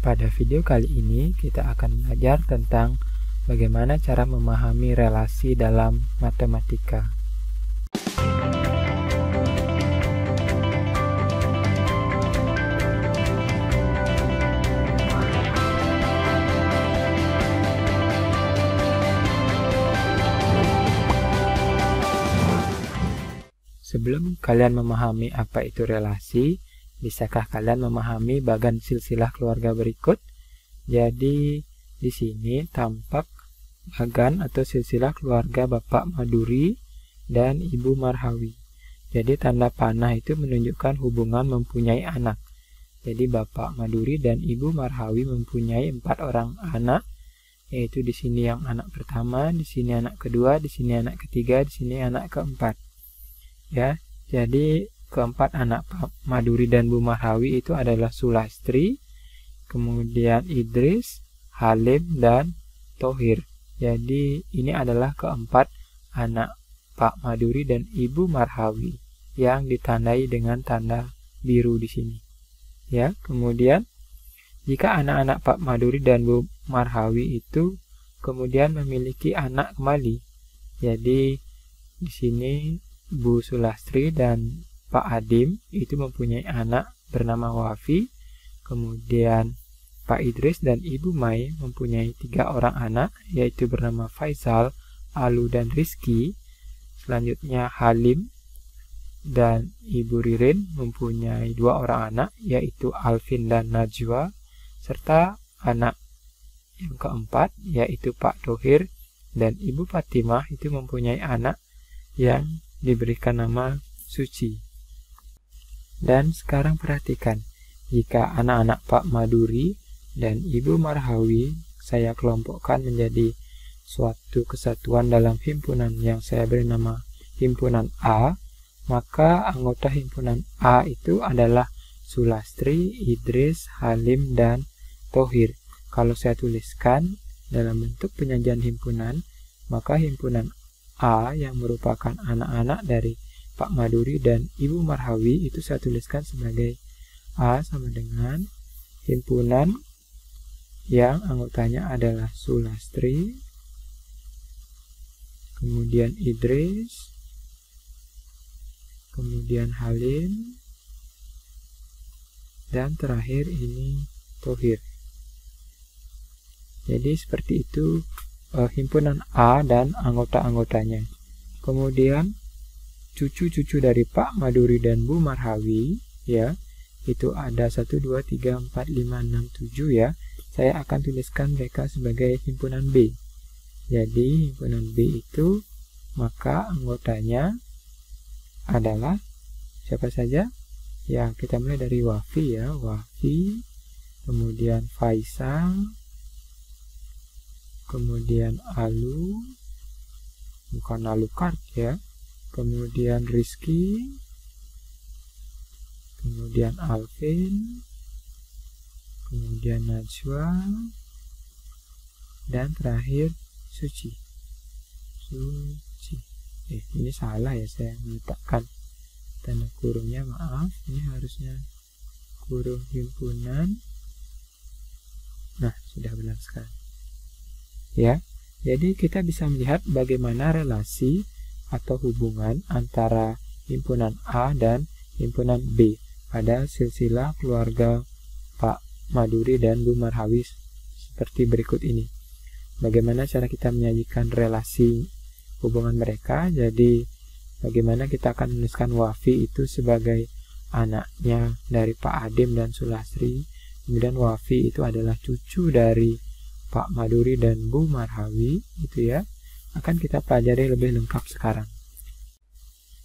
Pada video kali ini kita akan belajar tentang bagaimana cara memahami relasi dalam matematika. Sebelum kalian memahami apa itu relasi, bisakah kalian memahami bagan silsilah keluarga berikut? Jadi, di sini tampak bagan atau silsilah keluarga Bapak Maduri dan Ibu Marhawi. Jadi, tanda panah itu menunjukkan hubungan mempunyai anak. Jadi, Bapak Maduri dan Ibu Marhawi mempunyai 4 orang anak, yaitu di sini yang anak pertama, di sini anak kedua, di sini anak ketiga, di sini anak keempat. Ya, jadi keempat anak Pak Maduri dan Bu Marhawi itu adalah Sulastri, kemudian Idris, Halim, dan Thohir. Jadi ini adalah keempat anak Pak Maduri dan Ibu Marhawi yang ditandai dengan tanda biru di sini. Ya, kemudian jika anak-anak Pak Maduri dan Bu Marhawi itu kemudian memiliki anak kembali, jadi di sini Bu Sulastri dan Pak Adim itu mempunyai anak bernama Wafi, kemudian Pak Idris dan Ibu Mai mempunyai 3 orang anak, yaitu bernama Faisal, Alu, dan Rizki. Selanjutnya Halim dan Ibu Ririn mempunyai 2 orang anak, yaitu Alvin dan Najwa, serta anak yang keempat yaitu Pak Thohir dan Ibu Fatimah itu mempunyai anak yang diberikan nama Suci. Dan sekarang perhatikan, jika anak-anak Pak Maduri dan Ibu Marhawi saya kelompokkan menjadi suatu kesatuan dalam himpunan yang saya beri nama himpunan A, maka anggota himpunan A itu adalah Sulastri, Idris, Halim, dan Thohir. Kalau saya tuliskan dalam bentuk penyajian himpunan, maka himpunan A yang merupakan anak-anak dari Pak Maduri dan Ibu Marhawi itu saya tuliskan sebagai A sama dengan himpunan yang anggotanya adalah Sulastri, kemudian Idris, kemudian Halim, dan terakhir ini Thohir. Jadi seperti itu himpunan A dan anggota-anggotanya. Kemudian cucu-cucu dari Pak Maduri dan Bu Marhawi, ya, itu ada 1, 2, 3, 4, 5, 6, 7 ya. Saya akan tuliskan mereka sebagai himpunan B. Jadi himpunan B itu maka anggotanya adalah siapa saja? Ya, kita mulai dari Wafi ya, Wafi, kemudian Faisal, kemudian Alu, bukan Alucard ya, kemudian Rizki, kemudian Alvin, kemudian Najwa, dan terakhir Suci. Ini salah ya, saya meletakkan tanda kurungnya, maaf, ini harusnya kurung himpunan. Nah, sudah benar sekali. Ya, jadi kita bisa melihat bagaimana relasi atau hubungan antara himpunan A dan himpunan B pada silsilah keluarga Pak Maduri dan Bu Marhawi seperti berikut ini. Bagaimana cara kita menyajikan relasi hubungan mereka? Jadi bagaimana kita akan menuliskan Wafi itu sebagai anaknya dari Pak Adim dan Sulastri, kemudian Wafi itu adalah cucu dari Pak Maduri dan Bu Marhawi, itu ya, akan kita pelajari lebih lengkap sekarang.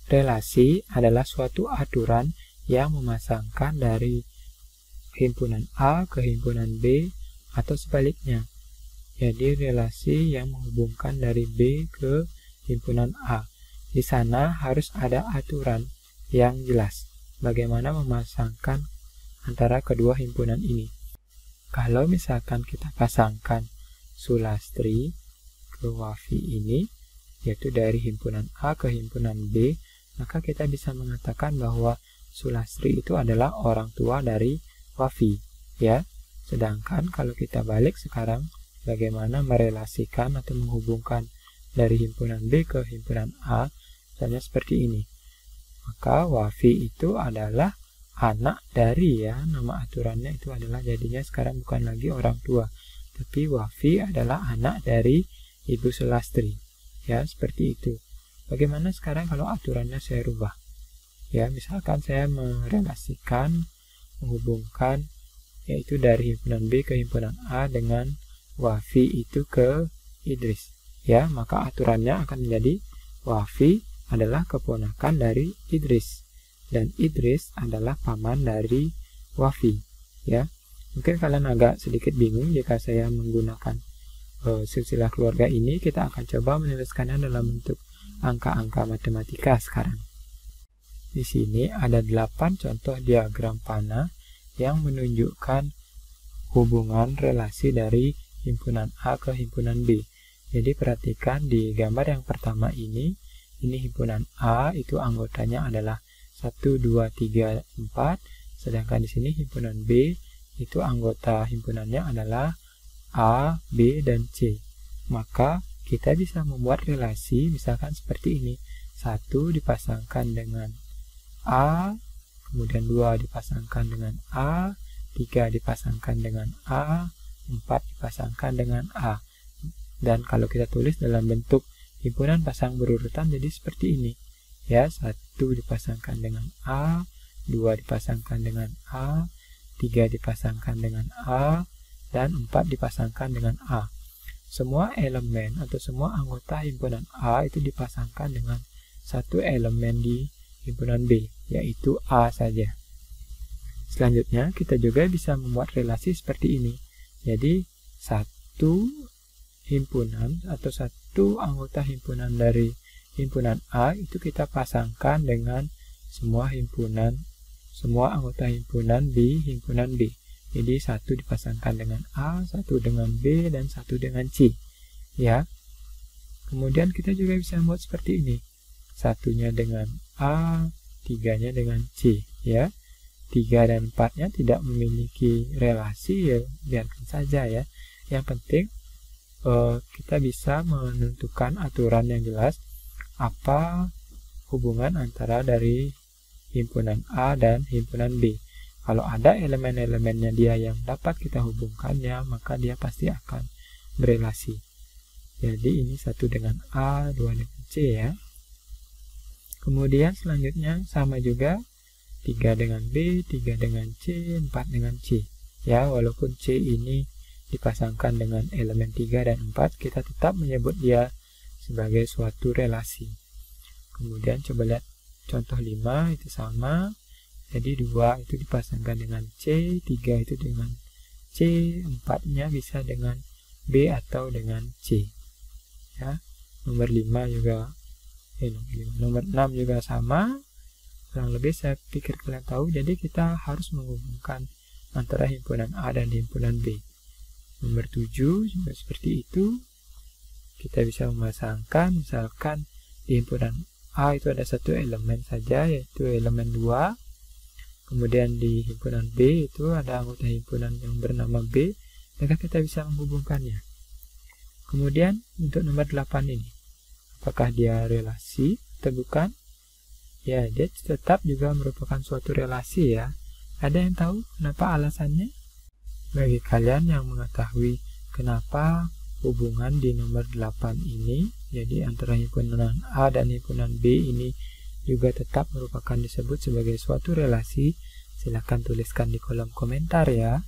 Relasi adalah suatu aturan yang memasangkan dari himpunan A ke himpunan B atau sebaliknya. Jadi relasi yang menghubungkan dari B ke himpunan A. Di sana harus ada aturan yang jelas bagaimana memasangkan antara kedua himpunan ini. Kalau misalkan kita pasangkan Sulastri ke Wafi ini, yaitu dari himpunan A ke himpunan B, maka kita bisa mengatakan bahwa Sulastri itu adalah orang tua dari Wafi, ya. Sedangkan kalau kita balik sekarang, bagaimana merelasikan atau menghubungkan dari himpunan B ke himpunan A, misalnya seperti ini. Maka Wafi itu adalah anak dari, ya, nama aturannya itu adalah jadinya sekarang bukan lagi orang tua, tapi Wafi adalah anak dari Ibu Sulastri. Ya, seperti itu. Bagaimana sekarang kalau aturannya saya rubah? Ya, misalkan saya merelasikan, menghubungkan, yaitu dari himpunan B ke himpunan A dengan Wafi itu ke Idris. Ya, maka aturannya akan menjadi Wafi adalah keponakan dari Idris. Dan Idris adalah paman dari Wafi. Ya, mungkin kalian agak sedikit bingung jika saya menggunakan silsilah keluarga ini. Kita akan coba menuliskannya dalam bentuk angka-angka matematika sekarang. Di sini ada 8 contoh diagram panah yang menunjukkan hubungan relasi dari himpunan A ke himpunan B. Jadi perhatikan di gambar yang pertama ini himpunan A, itu anggotanya adalah 1, 2, 3, 4. Sedangkan di sini himpunan B, itu anggota himpunannya adalah A, B, dan C. Maka kita bisa membuat relasi misalkan seperti ini. 1 dipasangkan dengan A, kemudian 2 dipasangkan dengan A, 3 dipasangkan dengan A, 4 dipasangkan dengan A. Dan kalau kita tulis dalam bentuk himpunan pasang berurutan jadi seperti ini. Ya, 1 dipasangkan dengan A, 2 dipasangkan dengan A, 3 dipasangkan dengan A, dan 4 dipasangkan dengan A. Semua elemen atau semua anggota himpunan A itu dipasangkan dengan satu elemen di himpunan B, yaitu A saja. Selanjutnya, kita juga bisa membuat relasi seperti ini. Jadi, satu himpunan atau satu anggota himpunan dari himpunan A itu kita pasangkan dengan semua anggota himpunan di himpunan B. Jadi 1 dipasangkan dengan A, 1 dengan B, dan 1 dengan C. Ya. Kemudian kita juga bisa membuat seperti ini. 1-nya dengan A, 3-nya dengan C. Ya. 3 dan 4-nya tidak memiliki relasi, ya biarkan saja ya. Yang penting kita bisa menentukan aturan yang jelas apa hubungan antara dari himpunan A dan himpunan B. Kalau ada elemen-elemennya dia yang dapat kita hubungkannya, maka dia pasti akan berelasi. Jadi ini 1 dengan A, 2 dengan C ya. Kemudian selanjutnya sama juga 3 dengan B, 3 dengan C, 4 dengan C. Ya, walaupun C ini dipasangkan dengan elemen 3 dan 4, kita tetap menyebut dia sebagai suatu relasi. Kemudian coba lihat contoh 5, itu sama. Jadi 2 itu dipasangkan dengan C, 3 itu dengan C, 4-nya bisa dengan B atau dengan C. Ya. Nomor 5 juga nomor 6 juga sama. Kurang lebih saya pikir kalian tahu. Jadi kita harus menghubungkan antara himpunan A dan himpunan B. Nomor 7 juga seperti itu. Kita bisa memasangkan, misalkan di himpunan A itu ada satu elemen saja, yaitu elemen 2. Kemudian di himpunan B itu ada anggota himpunan yang bernama B, maka kita bisa menghubungkannya. Kemudian untuk nomor 8 ini, apakah dia relasi atau bukan? Ya, dia tetap juga merupakan suatu relasi ya. Ada yang tahu kenapa alasannya? Bagi kalian yang mengetahui kenapa hubungan di nomor 8 ini, jadi antara himpunan A dan himpunan B ini juga tetap merupakan disebut sebagai suatu relasi, silakan tuliskan di kolom komentar ya.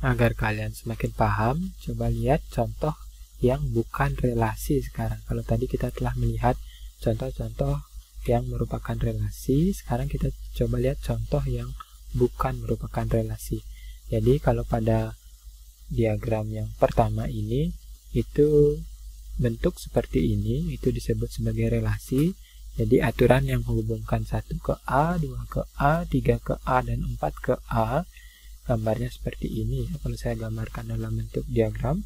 Agar kalian semakin paham, coba lihat contoh yang bukan relasi sekarang. Kalau tadi kita telah melihat contoh-contoh yang merupakan relasi, sekarang kita coba lihat contoh yang bukan merupakan relasi. Jadi kalau pada diagram yang pertama ini, itu bentuk seperti ini, itu disebut sebagai relasi. Jadi aturan yang menghubungkan 1 ke A, 2 ke A, 3 ke A, dan 4 ke A, gambarnya seperti ini ya, kalau saya gambarkan dalam bentuk diagram.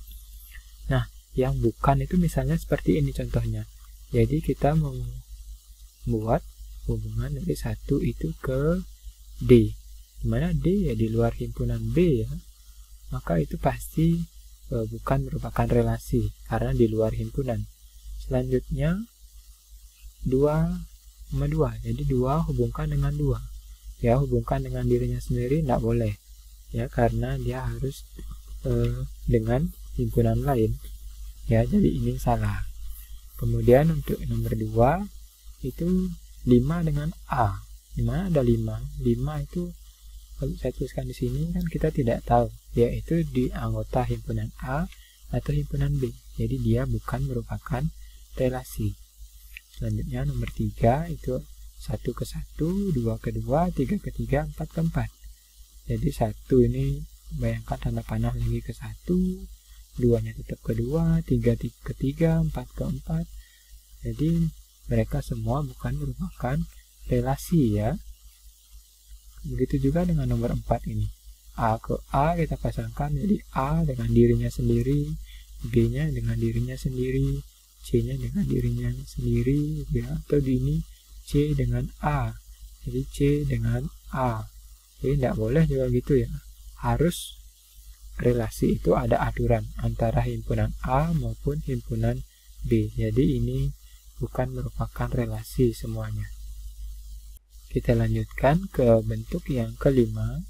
Nah, yang bukan itu misalnya seperti ini contohnya. Jadi kita membuat hubungan dari 1 itu ke D, dimana D ya di luar himpunan B ya. maka itu pasti bukan merupakan relasi karena di luar himpunan. Selanjutnya 2 sama 2. Jadi 2 hubungkan dengan 2. Ya, hubungkan dengan dirinya sendiri tidak boleh. Ya, karena dia harus dengan himpunan lain. Ya, jadi ini salah. Kemudian untuk nomor 2 itu 5 dengan A. Di mana ada 5? 5 itu kalau saya tuliskan di sini kan kita tidak tahu yaitu di anggota himpunan A atau himpunan B. Jadi dia bukan merupakan relasi. Selanjutnya nomor 3 itu 1 ke 1, 2 ke 2, 3 ke 3, 4 ke 4. Jadi 1 ini bayangkan tanda panah lagi ke 1, 2-nya tetap ke 2, 3 ke 3, 4 ke 4. Jadi mereka semua bukan merupakan relasi ya. Begitu juga dengan nomor 4 ini. A ke A kita pasangkan jadi A dengan dirinya sendiri, B-nya dengan dirinya sendiri, C-nya dengan dirinya sendiri, ya, atau di ini C dengan A. Jadi C dengan A. Jadi tidak boleh juga gitu ya. Harus relasi itu ada aturan antara himpunan A maupun himpunan B. Jadi ini bukan merupakan relasi semuanya. Kita lanjutkan ke bentuk yang kelima.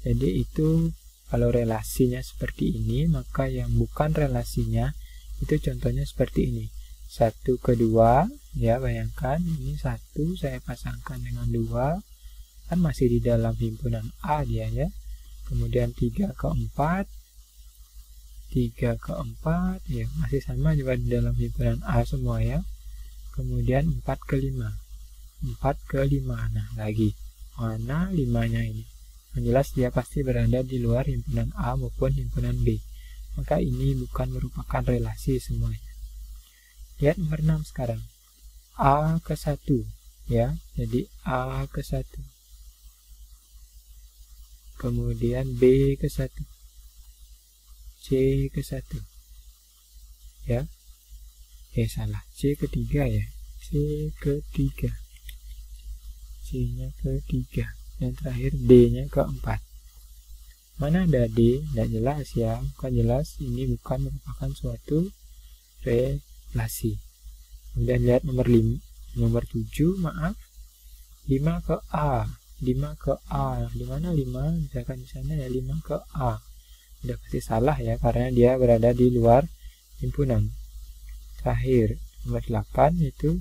Jadi itu kalau relasinya seperti ini, maka yang bukan relasinya itu contohnya seperti ini. 1 ke 2, ya bayangkan ini 1 saya pasangkan dengan 2, kan masih di dalam himpunan A dia ya. Kemudian 3 ke 4, 3 ke 4, ya masih sama juga di dalam himpunan A semua ya. Kemudian 4 ke 5. 4 ke 5. Nah, lagi. Mana 5-nya ini? Yang jelas dia pasti berada di luar himpunan A maupun himpunan B. Maka ini bukan merupakan relasi semuanya. Lihat nomor 6 sekarang. A ke 1. Ya, jadi A ke 1. Kemudian B ke 1. C ke 1. Ya. Salah. C ke 3 ya. C ke 3. C-nya ke 3. Yang terakhir D-nya ke 4. Mana ada D? Tidak jelas ya. Bukan jelas. Ini bukan merupakan suatu relasi. Kemudian lihat nomor 7, maaf. 5 ke A. 5 ke A. Di mana 5? Misalkan di sana ya 5 ke A. Sudah pasti salah ya karena dia berada di luar himpunan. Terakhir, nomor 8 itu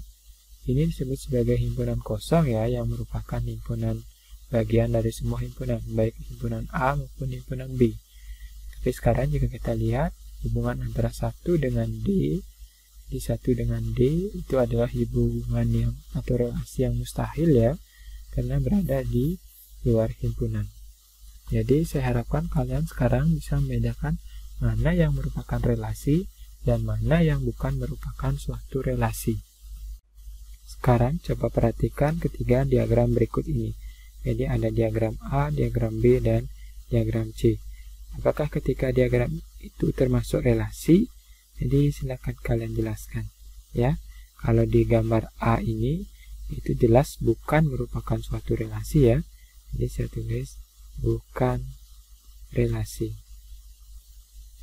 ini disebut sebagai himpunan kosong ya, yang merupakan himpunan bagian dari semua himpunan, baik himpunan A maupun himpunan B. Tapi sekarang jika kita lihat hubungan antara 1 dengan D, di 1 dengan D itu adalah hubungan yang atau relasi yang mustahil ya, karena berada di luar himpunan. Jadi saya harapkan kalian sekarang bisa membedakan mana yang merupakan relasi dan mana yang bukan merupakan suatu relasi. Sekarang coba perhatikan ketiga diagram berikut ini. Jadi ada diagram A, diagram B, dan diagram C. Apakah ketika diagram itu termasuk relasi? Jadi silakan kalian jelaskan. Ya, kalau di gambar A ini itu jelas bukan merupakan suatu relasi ya. Jadi saya tulis bukan relasi.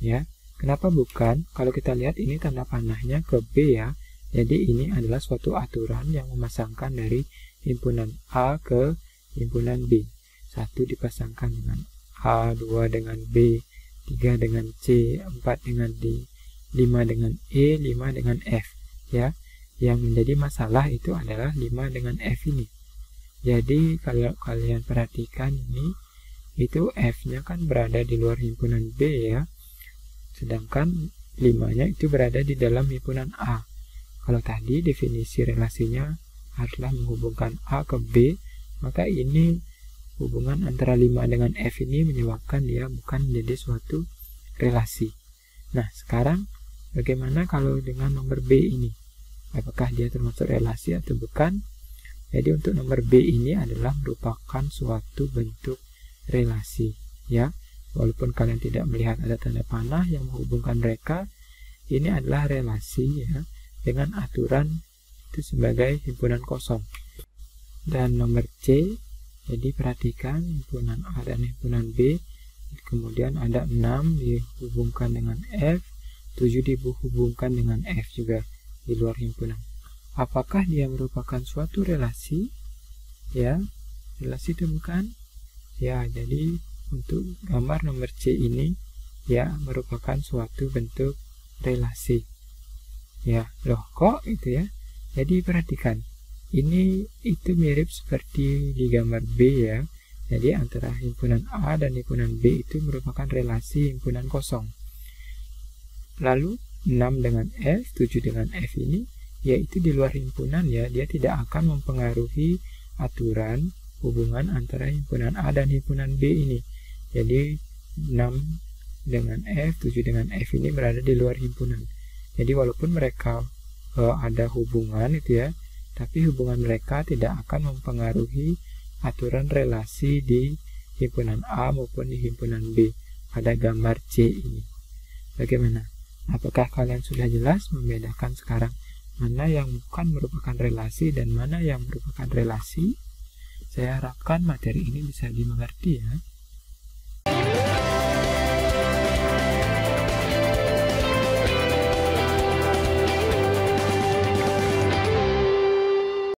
Ya, kenapa bukan? Kalau kita lihat ini tanda panahnya ke B ya. Jadi ini adalah suatu aturan yang memasangkan dari himpunan A ke himpunan B. 1 dipasangkan dengan A, 2 dengan B, 3 dengan C, 4 dengan D, 5 dengan E, 5 dengan F. Ya, yang menjadi masalah itu adalah 5 dengan F ini. Jadi kalau kalian perhatikan ini, itu F-nya kan berada di luar himpunan B ya. Sedangkan 5-nya itu berada di dalam himpunan A. Kalau tadi definisi relasinya adalah menghubungkan A ke B, maka ini hubungan antara 5 dengan F ini menyebabkan dia bukan menjadi suatu relasi. Nah, sekarang bagaimana kalau dengan nomor B ini? Apakah dia termasuk relasi atau bukan? Jadi untuk nomor B ini adalah merupakan suatu bentuk relasi. Ya, walaupun kalian tidak melihat ada tanda panah yang menghubungkan mereka, ini adalah relasi ya, dengan aturan itu sebagai himpunan kosong. Dan nomor C, jadi perhatikan himpunan A dan himpunan B Kemudian ada 6 dihubungkan dengan F, 7 dihubungkan dengan F juga di luar himpunan. Apakah dia merupakan suatu relasi? Ya, relasi itu bukan? Ya, jadi untuk gambar nomor C ini ya merupakan suatu bentuk relasi. Ya, loh kok itu ya? Jadi perhatikan, ini itu mirip seperti di gambar B ya. Jadi antara himpunan A dan himpunan B itu merupakan relasi himpunan kosong. Lalu 6 dengan F, 7 dengan F ini yaitu di luar himpunan ya, dia tidak akan mempengaruhi aturan hubungan antara himpunan A dan himpunan B ini. Jadi 6 dengan F, 7 dengan F ini berada di luar himpunan. Jadi walaupun mereka ada hubungan itu ya, tapi hubungan mereka tidak akan mempengaruhi aturan relasi di himpunan A maupun di himpunan B pada gambar C ini. Bagaimana? Apakah kalian sudah jelas membedakan sekarang mana yang bukan merupakan relasi dan mana yang merupakan relasi? Saya harapkan materi ini bisa dimengerti ya.